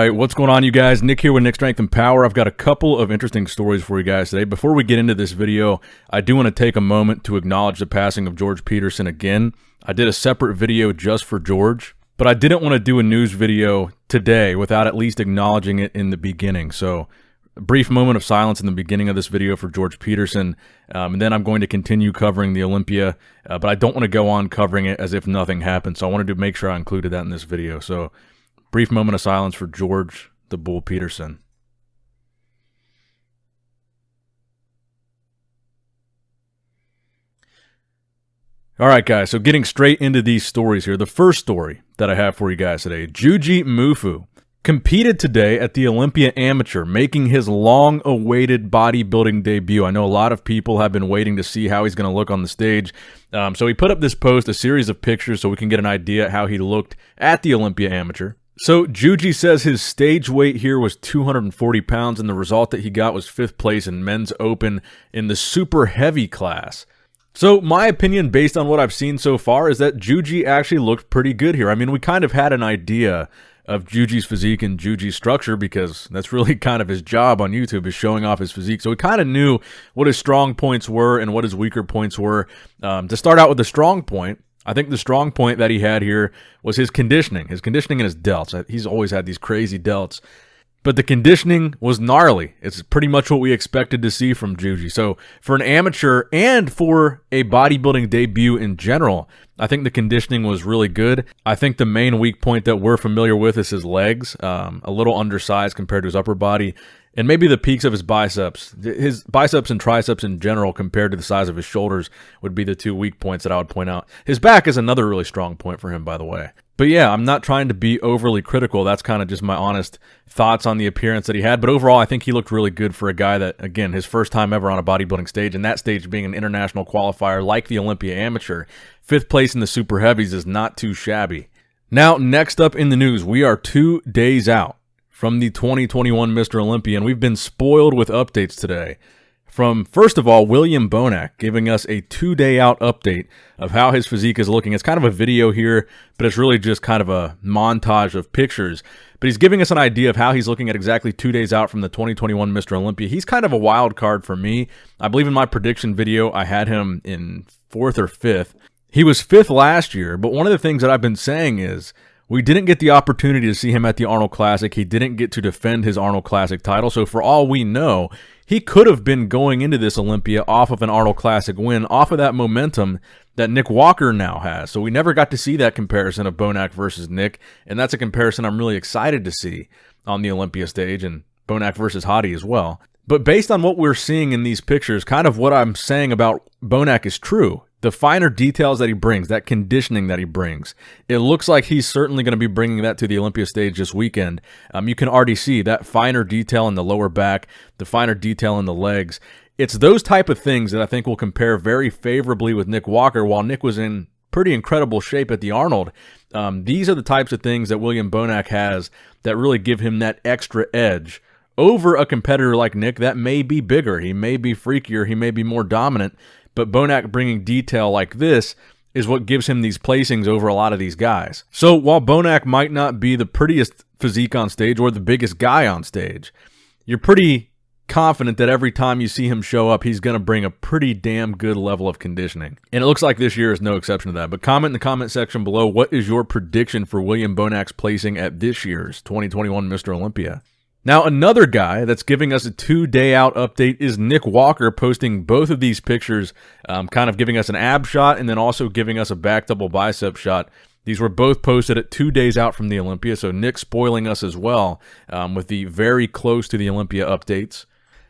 right, what's going on, you guys? Nick here with Nick Strength and Power. I've got a couple of interesting stories for you guys today. Before we get into this video, I do want to take a moment to acknowledge the passing of George Peterson again. I did a separate video just for George, but I didn't want to do a news video today without at least acknowledging it in the beginning. So a brief moment of silence in the beginning of this video for George Peterson, and then I'm going to continue covering the Olympia, but I don't want to go on covering it as if nothing happened, so I wanted to make sure I included that in this video. So brief moment of silence for George the Bull Peterson. All right, guys, so getting straight into these stories here. The first story that I have for you guys today, JujiMufu competed today at the Olympia Amateur, making his long-awaited bodybuilding debut. I know a lot of people have been waiting to see how he's going to look on the stage. So he put up this post, a series of pictures, so we can get an idea how he looked at the Olympia Amateur. So Juji says his stage weight here was 240 pounds, and the result that he got was 5th place in men's open in the super heavy class. So my opinion, based on what I've seen so far, is that Juji actually looked pretty good here. I mean, we kind of had an idea of Juji's physique and Juji's structure because that's really kind of his job on YouTube, is showing off his physique. So we kind of knew what his strong points were and what his weaker points were. To start out with the strong point, I think the strong point that he had here was his conditioning and his delts. He's always had these crazy delts, but the conditioning was gnarly. It's pretty much what we expected to see from Juji. So for an amateur and for a bodybuilding debut in general, I think the conditioning was really good. I think the main weak point that we're familiar with is his legs, a little undersized compared to his upper body, and maybe the peaks of his biceps. His biceps and triceps in general compared to the size of his shoulders would be the two weak points that I would point out. His back is another really strong point for him, by the way. But yeah, I'm not trying to be overly critical. That's kind of just my honest thoughts on the appearance that he had. But overall, I think he looked really good for a guy that, again, his first time ever on a bodybuilding stage, and that stage being an international qualifier like the Olympia Amateur. 5th place in the super heavies is not too shabby. Now, next up in the news, we are 2 days out from the 2021 Mr. Olympia, and we've been spoiled with updates today. From, first of all, William Bonac giving us a 2-day out update of how his physique is looking. It's kind of a video here, but it's really just kind of a montage of pictures. But he's giving us an idea of how he's looking at exactly 2 days out from the 2021 Mr. Olympia. He's kind of a wild card for me. I believe in my prediction video, I had him in 4th or 5th. He was 5th last year, but one of the things that I've been saying is we didn't get the opportunity to see him at the Arnold Classic. He didn't get to defend his Arnold Classic title. So for all we know, he could have been going into this Olympia off of an Arnold Classic win, off of that momentum that Nick Walker now has. So we never got to see that comparison of Bonac versus Nick, and that's a comparison I'm really excited to see on the Olympia stage, and Bonac versus Hottie as well. But based on what we're seeing in these pictures, kind of what I'm saying about Bonac is true. The finer details that he brings, that conditioning that he brings, it looks like he's certainly going to be bringing that to the Olympia stage this weekend. You can already see that finer detail in the lower back, the finer detail in the legs. It's those type of things that I think will compare very favorably with Nick Walker. While Nick was in pretty incredible shape at the Arnold, these are the types of things that William Bonac has that really give him that extra edge over a competitor like Nick that may be bigger, he may be freakier, he may be more dominant. But Bonac bringing detail like this is what gives him these placings over a lot of these guys. So while Bonac might not be the prettiest physique on stage or the biggest guy on stage, you're pretty confident that every time you see him show up, he's going to bring a pretty damn good level of conditioning. And it looks like this year is no exception to that. But comment in the comment section below, what is your prediction for William Bonac's placing at this year's 2021 Mr. Olympia? Now, another guy that's giving us a 2-day out update is Nick Walker, posting both of these pictures, kind of giving us an ab shot and then also giving us a back double bicep shot. These were both posted at 2 days out from the Olympia, so Nick spoiling us as well with the very close to the Olympia updates.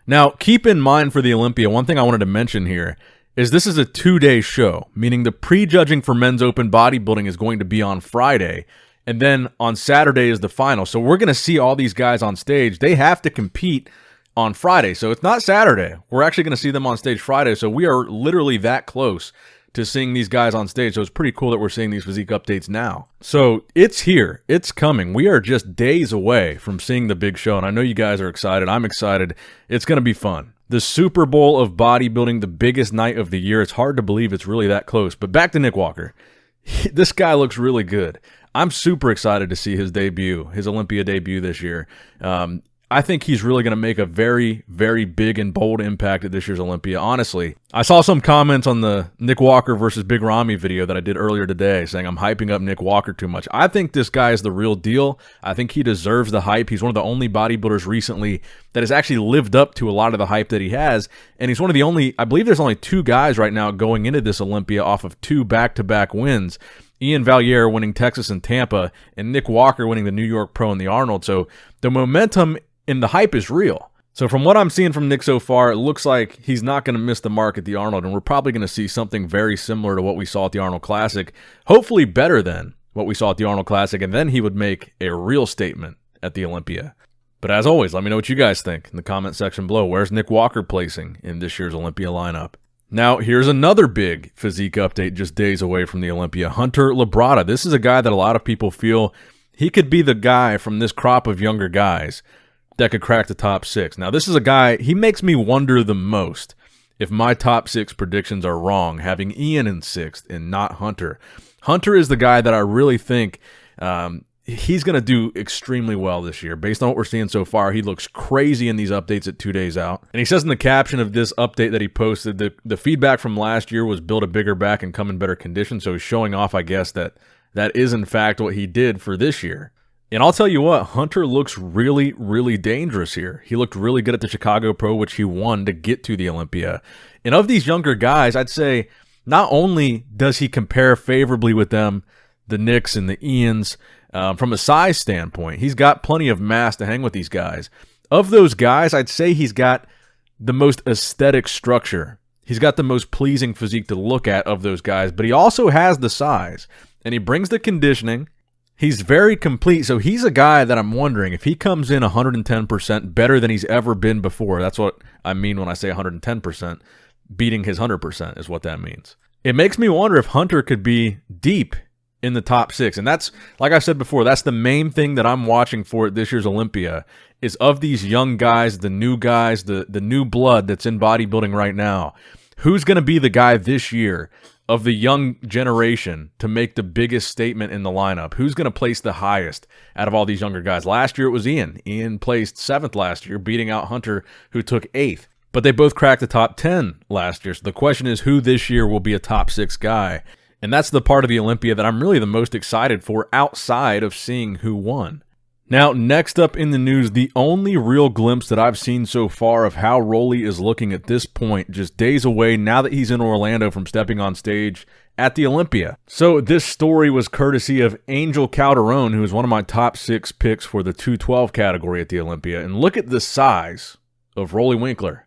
Now, keep in mind for the Olympia, one thing I wanted to mention here is this is a 2-day show, meaning the prejudging for men's open bodybuilding is going to be on Friday. And then on Saturday is the final. So we're going to see all these guys on stage. They have to compete on Friday. So it's not Saturday. We're actually going to see them on stage Friday. So we are literally that close to seeing these guys on stage. So it's pretty cool that we're seeing these physique updates now. So it's here. It's coming. We are just days away from seeing the big show. And I know you guys are excited. I'm excited. It's going to be fun. The Super Bowl of bodybuilding, the biggest night of the year. It's hard to believe it's really that close. But back to Nick Walker. This guy looks really good. I'm super excited to see his Olympia debut this year. I think he's really going to make a very, very big and bold impact at this year's Olympia. Honestly, I saw some comments on the Nick Walker versus Big Ramy video that I did earlier today saying I'm hyping up Nick Walker too much. I think this guy is the real deal. I think he deserves the hype. He's one of the only bodybuilders recently that has actually lived up to a lot of the hype that he has. And he's one of the only, I believe there's only 2 guys right now going into this Olympia off of 2 back-to-back wins. Ian Valier winning Texas and Tampa, and Nick Walker winning the New York Pro and the Arnold. So the momentum and the hype is real. So from what I'm seeing from Nick so far, it looks like he's not going to miss the mark at the Arnold, and we're probably going to see something very similar to what we saw at the Arnold Classic, hopefully better than what we saw at the Arnold Classic, and then he would make a real statement at the Olympia. But as always, let me know what you guys think in the comment section below. Where's Nick Walker placing in this year's Olympia lineup? Now, here's another big physique update just days away from the Olympia. Hunter Labrada. This is a guy that a lot of people feel he could be the guy from this crop of younger guys that could crack the top 6. Now, this is a guy, he makes me wonder the most if my top 6 predictions are wrong, having Ian in 6th and not Hunter. Hunter is the guy that I really think he's going to do extremely well this year. Based on what we're seeing so far, he looks crazy in these updates at 2 days out. And he says in the caption of this update that he posted, the feedback from last year was build a bigger back and come in better condition. So he's showing off, I guess, that is in fact what he did for this year. And I'll tell you what, Hunter looks really, really dangerous here. He looked really good at the Chicago Pro, which he won to get to the Olympia. And of these younger guys, I'd say not only does he compare favorably with them, the Nicks and the Ians, from a size standpoint, he's got plenty of mass to hang with these guys. Of those guys, I'd say he's got the most aesthetic structure. He's got the most pleasing physique to look at of those guys, but he also has the size, and he brings the conditioning. He's very complete, so he's a guy that I'm wondering if he comes in 110% better than he's ever been before. That's what I mean when I say 110%. Beating his 100% is what that means. It makes me wonder if Hunter could be deep in the top 6, and that's, like I said before, that's the main thing that I'm watching for at this year's Olympia, is of these young guys, the new blood that's in bodybuilding right now, who's going to be the guy this year of the young generation to make the biggest statement in the lineup? Who's going to place the highest out of all these younger guys? Last year it was Ian. Ian placed 7th last year, beating out Hunter, who took 8th. But they both cracked the top 10 last year. So the question is who this year will be a top 6 guy? And that's the part of the Olympia that I'm really the most excited for outside of seeing who won. Now, next up in the news, the only real glimpse that I've seen so far of how Roelly is looking at this point, just days away now that he's in Orlando from stepping on stage at the Olympia. So this story was courtesy of Angel Calderon, who is one of my top 6 picks for the 212 category at the Olympia. And look at the size of Roelly Winklaar.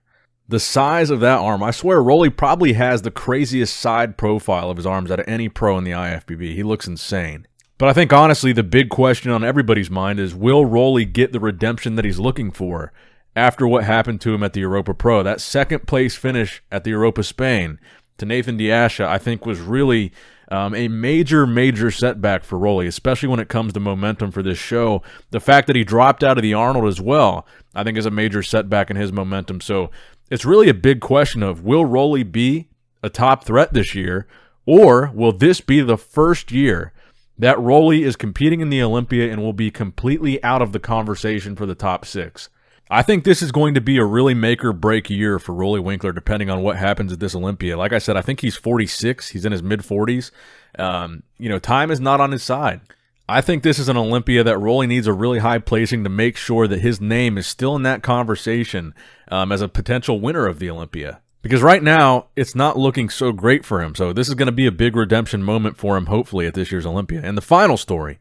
The size of that arm. I swear Roelly probably has the craziest side profile of his arms out of any pro in the IFBB. He looks insane. But I think, honestly, the big question on everybody's mind is, will Roelly get the redemption that he's looking for after what happened to him at the Europa Pro? That second-place finish at the Europa Spain to Nathan Diasha, I think, was really a major, major setback for Roelly, especially when it comes to momentum for this show. The fact that he dropped out of the Arnold as well, I think, is a major setback in his momentum. So it's really a big question of, will Roelly be a top threat this year, or will this be the first year that Roelly is competing in the Olympia and will be completely out of the conversation for the top 6? I think this is going to be a really make-or-break year for Roelly Winklaar, depending on what happens at this Olympia. Like I said, I think he's 46. He's in his mid-40s. Time is not on his side. I think this is an Olympia that Roelly needs a really high placing to make sure that his name is still in that conversation as a potential winner of the Olympia. Because right now, it's not looking so great for him. So this is going to be a big redemption moment for him, hopefully, at this year's Olympia. And the final story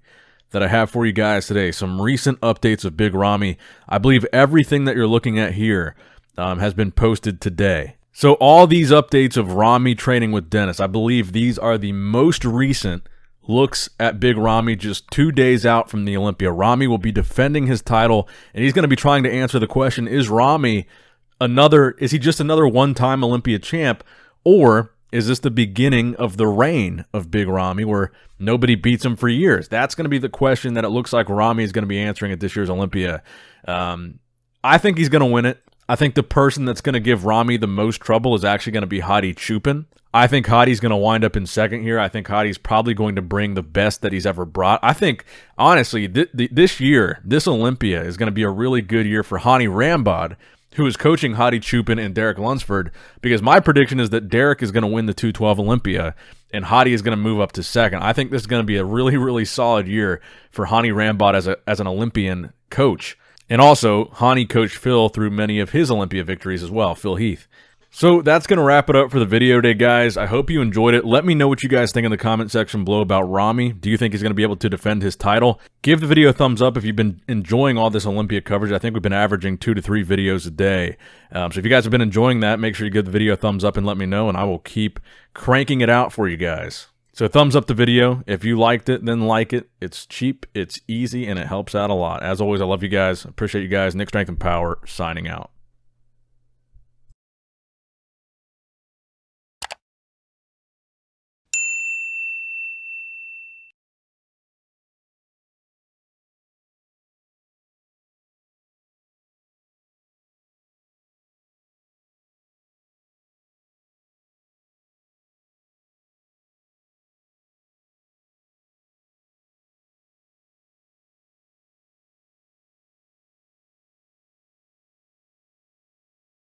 that I have for you guys today, some recent updates of Big Ramy. I believe everything that you're looking at here has been posted today. So all these updates of Ramy training with Dennis, I believe these are the most recent looks at Big Ramy just 2 days out from the Olympia. Ramy will be defending his title, and he's going to be trying to answer the question, is he just another one-time Olympia champ, or is this the beginning of the reign of Big Ramy where nobody beats him for years? That's going to be the question that it looks like Ramy is going to be answering at this year's Olympia. I think he's going to win it. I think the person that's going to give Ramy the most trouble is actually going to be Hadi Chupin. I think Hadi's going to wind up in second here. I think Hadi's probably going to bring the best that he's ever brought. I think, honestly, this year, this Olympia is going to be a really good year for Hany Rambod, who is coaching Hadi Chupin and Derek Lunsford, because my prediction is that Derek is going to win the 212 Olympia, and Hadi is going to move up to second. I think this is going to be a really, really solid year for Hany Rambod as an Olympian coach. And also, Hany coached Phil through many of his Olympia victories as well, Phil Heath. So that's going to wrap it up for the video today, guys. I hope you enjoyed it. Let me know what you guys think in the comment section below about Ramy. Do you think he's going to be able to defend his title? Give the video a thumbs up if you've been enjoying all this Olympia coverage. I think we've been averaging 2 to 3 videos a day. So if you guys have been enjoying that, make sure you give the video a thumbs up and let me know, and I will keep cranking it out for you guys. So thumbs up the video. If you liked it, then like it. It's cheap, it's easy, and it helps out a lot. As always, I love you guys. Appreciate you guys. Nick Strength and Power, signing out.